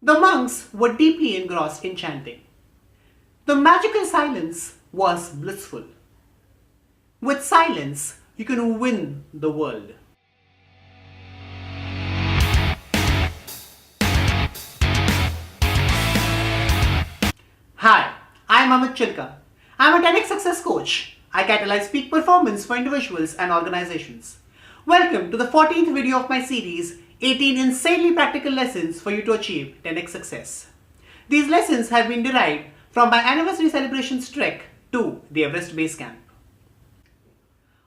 The monks were deeply engrossed in chanting. The magical silence was blissful. With silence, you can win the world. Hi, I'm Amit Chilka. I'm a TEDx success coach. I catalyze peak performance for individuals and organizations. Welcome to the 14th video of my series, 18 insanely practical lessons for you to achieve TEDx success. These lessons have been derived from my anniversary celebrations trek to the Everest Base Camp.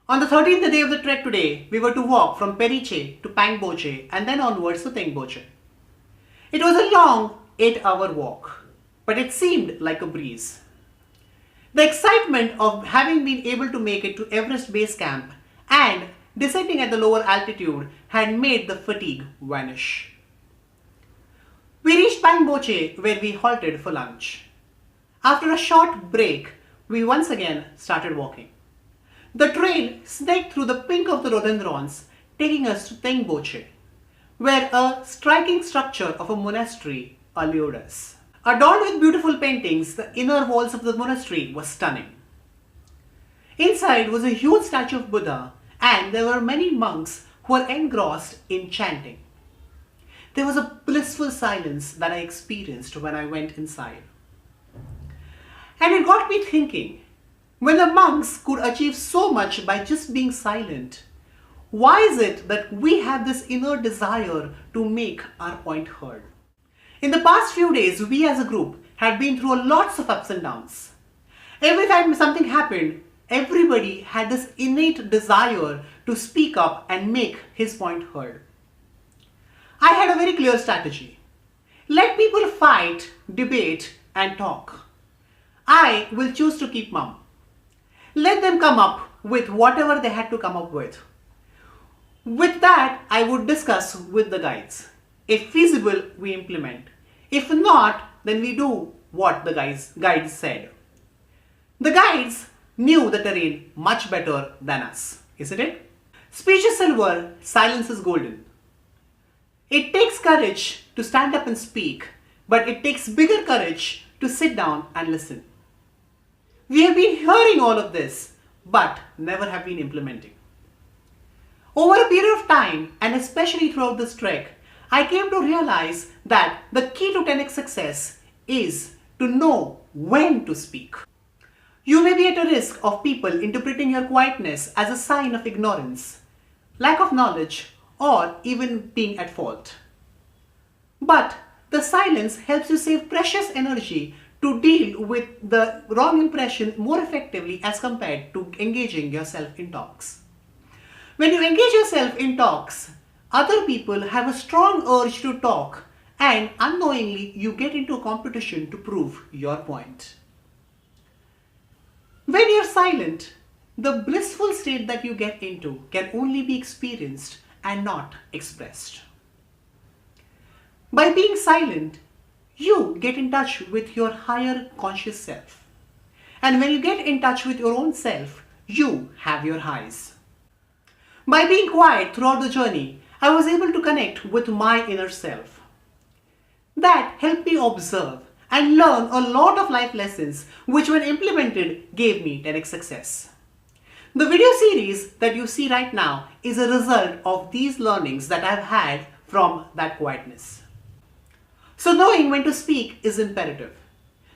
On the 13th day of the trek today, we were to walk from Periche to Pangboche and then onwards to Tengboche. It was a long 8-hour walk, but it seemed like a breeze. The excitement of having been able to make it to Everest Base Camp and descending at the lower altitude had made the fatigue vanish. We reached Pangboche where we halted for lunch. After a short break, we once again started walking. The trail snaked through the pink of the rhododendrons, taking us to Tengboche, where a striking structure of a monastery allured us. Adorned with beautiful paintings, the inner walls of the monastery were stunning. Inside was a huge statue of Buddha, and there were many monks who were engrossed in chanting. There was a blissful silence that I experienced when I went inside. And it got me thinking, when the monks could achieve so much by just being silent, why is it that we have this inner desire to make our point heard? In the past few days, we as a group had been through lots of ups and downs. Every time something happened, everybody had this innate desire to speak up and make his point heard. I had a very clear strategy. Let people fight, debate, and talk. I will choose to keep mum. Let them come up with whatever they had to come up with. With that, I would discuss with the guides. If feasible, we implement. If not, then we do what the guides said. The guides knew the terrain much better than us, isn't it? Speech is silver, silence is golden. It takes courage to stand up and speak, but it takes bigger courage to sit down and listen. We have been hearing all of this, but never have been implementing. Over a period of time, and especially throughout this trek, I came to realize that the key to 10x success is to know when to speak. You may be at a risk of people interpreting your quietness as a sign of ignorance, lack of knowledge, or even being at fault. But the silence helps you save precious energy to deal with the wrong impression more effectively as compared to engaging yourself in talks. When you engage yourself in talks, other people have a strong urge to talk, and unknowingly you get into a competition to prove your point. When you're silent, the blissful state that you get into can only be experienced and not expressed. By being silent, you get in touch with your higher conscious self. And when you get in touch with your own self, you have your highs. By being quiet throughout the journey, I was able to connect with my inner self. That helped me observe and learn a lot of life lessons which when implemented gave me TEDx success. The video series that you see right now is a result of these learnings that I've had from that quietness. So knowing when to speak is imperative.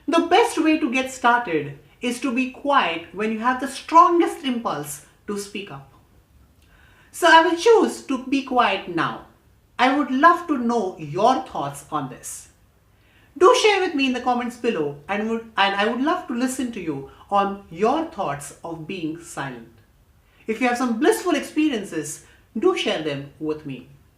The best way to get started is to be quiet when you have the strongest impulse to speak up. So I will choose to be quiet now. I would love to know your thoughts on this. Do share with me in the comments below and I would love to listen to you on your thoughts of being silent. If you have some blissful experiences, do share them with me.